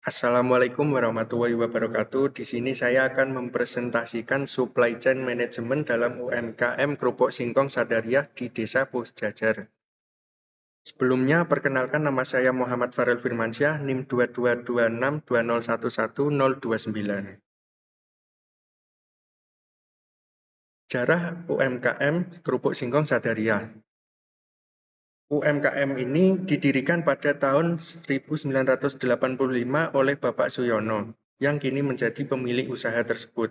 Assalamualaikum warahmatullahi wabarakatuh. Di sini saya akan mempresentasikan supply chain management dalam UMKM Kerupuk Singkong Sadariah di Desa Pusjajar. Sebelumnya, perkenalkan nama saya Muhammad Farel Firmansyah, NIM 222620111029. Sejarah UMKM Kerupuk Singkong Sadariah. UMKM ini didirikan pada tahun 1985 oleh Bapak Suyono, yang kini menjadi pemilik usaha tersebut.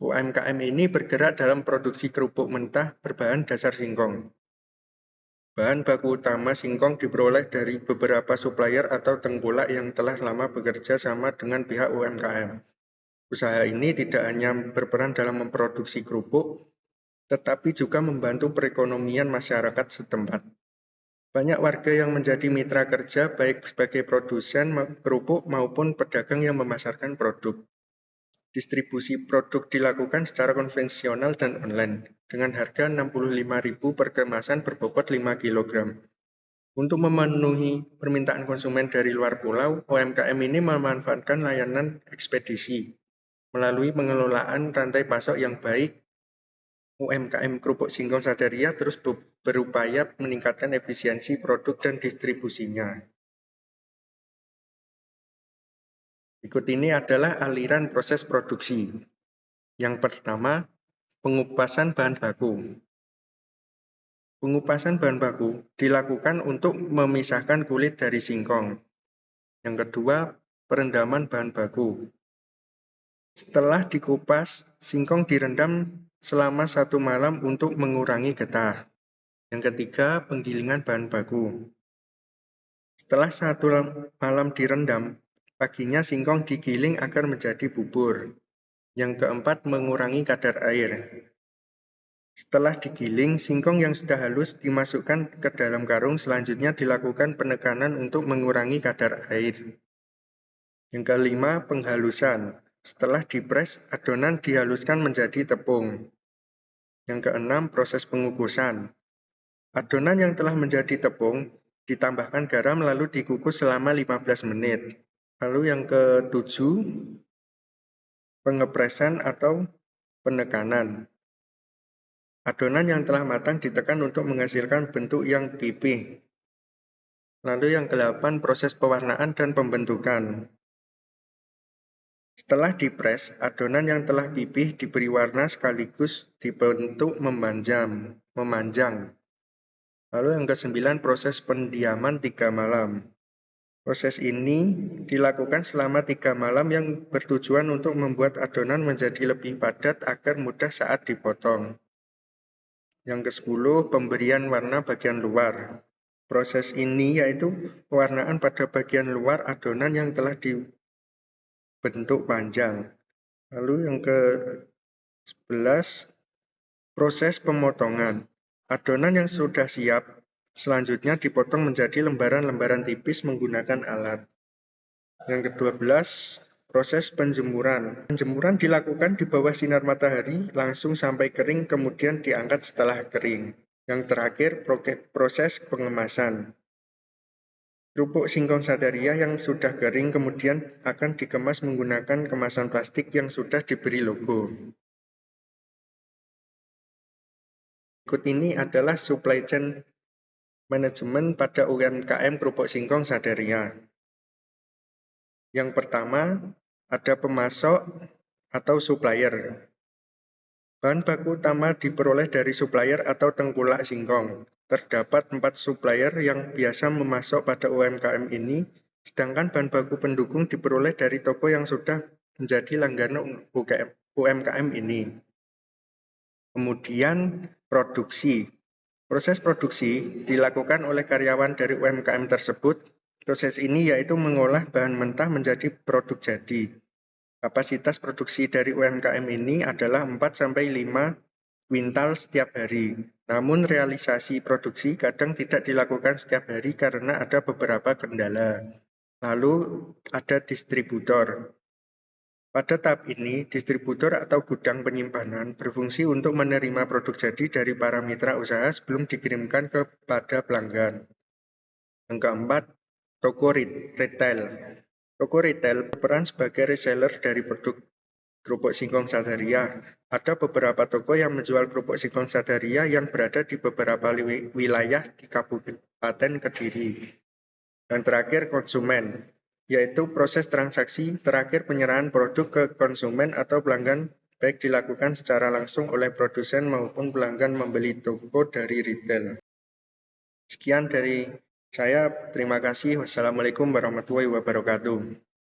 UMKM ini bergerak dalam produksi kerupuk mentah berbahan dasar singkong. Bahan baku utama singkong diperoleh dari beberapa supplier atau tengkulak yang telah lama bekerja sama dengan pihak UMKM. Usaha ini tidak hanya berperan dalam memproduksi kerupuk, tetapi juga membantu perekonomian masyarakat setempat. Banyak warga yang menjadi mitra kerja baik sebagai produsen kerupuk maupun pedagang yang memasarkan produk. Distribusi produk dilakukan secara konvensional dan online dengan harga Rp65.000 per kemasan berbobot 5 kg. Untuk memenuhi permintaan konsumen dari luar pulau, UMKM ini memanfaatkan layanan ekspedisi. Melalui pengelolaan rantai pasok yang baik, UMKM Kerupuk Singkong Sadariah terus berupaya meningkatkan efisiensi produk dan distribusinya. Berikut ini adalah aliran proses produksi. Yang pertama, pengupasan bahan baku. Pengupasan bahan baku dilakukan untuk memisahkan kulit dari singkong. Yang kedua, perendaman bahan baku. Setelah dikupas, singkong direndam selama 1 malam untuk mengurangi getah. Yang ketiga, penggilingan bahan baku. Setelah 1 malam direndam, paginya singkong digiling agar menjadi bubur. Yang keempat, mengurangi kadar air. Setelah digiling, singkong yang sudah halus dimasukkan ke dalam karung, selanjutnya dilakukan penekanan untuk mengurangi kadar air. Yang kelima, penghalusan. Setelah dipres, adonan dihaluskan menjadi tepung. Yang keenam, proses pengukusan. Adonan yang telah menjadi tepung ditambahkan garam lalu dikukus selama 15 menit. Lalu yang ketujuh, pengepresan atau penekanan. Adonan yang telah matang ditekan untuk menghasilkan bentuk yang pipih. Lalu yang ke-8, proses pewarnaan dan pembentukan. Setelah dipres, adonan yang telah pipih diberi warna sekaligus dibentuk memanjang. Lalu yang ke-9, proses pendiaman 3 malam. Proses ini dilakukan selama 3 malam yang bertujuan untuk membuat adonan menjadi lebih padat agar mudah saat dipotong. Yang ke-10, pemberian warna bagian luar. Proses ini yaitu pewarnaan pada bagian luar adonan yang telah dibentuk panjang. Lalu yang ke-11, proses pemotongan. Adonan yang sudah siap selanjutnya dipotong menjadi lembaran-lembaran tipis menggunakan alat. Yang ke-12, proses penjemuran. Penjemuran dilakukan di bawah sinar matahari langsung sampai kering, kemudian diangkat setelah kering. Yang terakhir, proses pengemasan. Kerupuk singkong Sadariah yang sudah kering kemudian akan dikemas menggunakan kemasan plastik yang sudah diberi logo. Berikut ini adalah supply chain manajemen pada UMKM Kerupuk Singkong Sadariah. Yang pertama, ada pemasok atau supplier. Bahan baku utama diperoleh dari supplier atau tengkulak singkong. Terdapat 4 supplier yang biasa memasok pada UMKM ini, sedangkan bahan baku pendukung diperoleh dari toko yang sudah menjadi langganan UMKM ini. Kemudian produksi. Proses produksi dilakukan oleh karyawan dari UMKM tersebut. Proses ini yaitu mengolah bahan mentah menjadi produk jadi. Kapasitas produksi dari UMKM ini adalah 4-5 kuintal setiap hari. Namun realisasi produksi kadang tidak dilakukan setiap hari karena ada beberapa kendala. Lalu ada distributor. Pada tahap ini, distributor atau gudang penyimpanan berfungsi untuk menerima produk jadi dari para mitra usaha sebelum dikirimkan kepada pelanggan. Yang keempat, toko retail. Toko retail berperan sebagai reseller dari produk kerupuk singkong Sadaria. Ada beberapa toko yang menjual kerupuk singkong Sadaria yang berada di beberapa wilayah di Kabupaten Kediri. Dan terakhir, konsumen, yaitu proses transaksi terakhir penyerahan produk ke konsumen atau pelanggan, baik dilakukan secara langsung oleh produsen maupun pelanggan membeli toko dari retail. Sekian dari saya, terima kasih. Wassalamualaikum warahmatullahi wabarakatuh.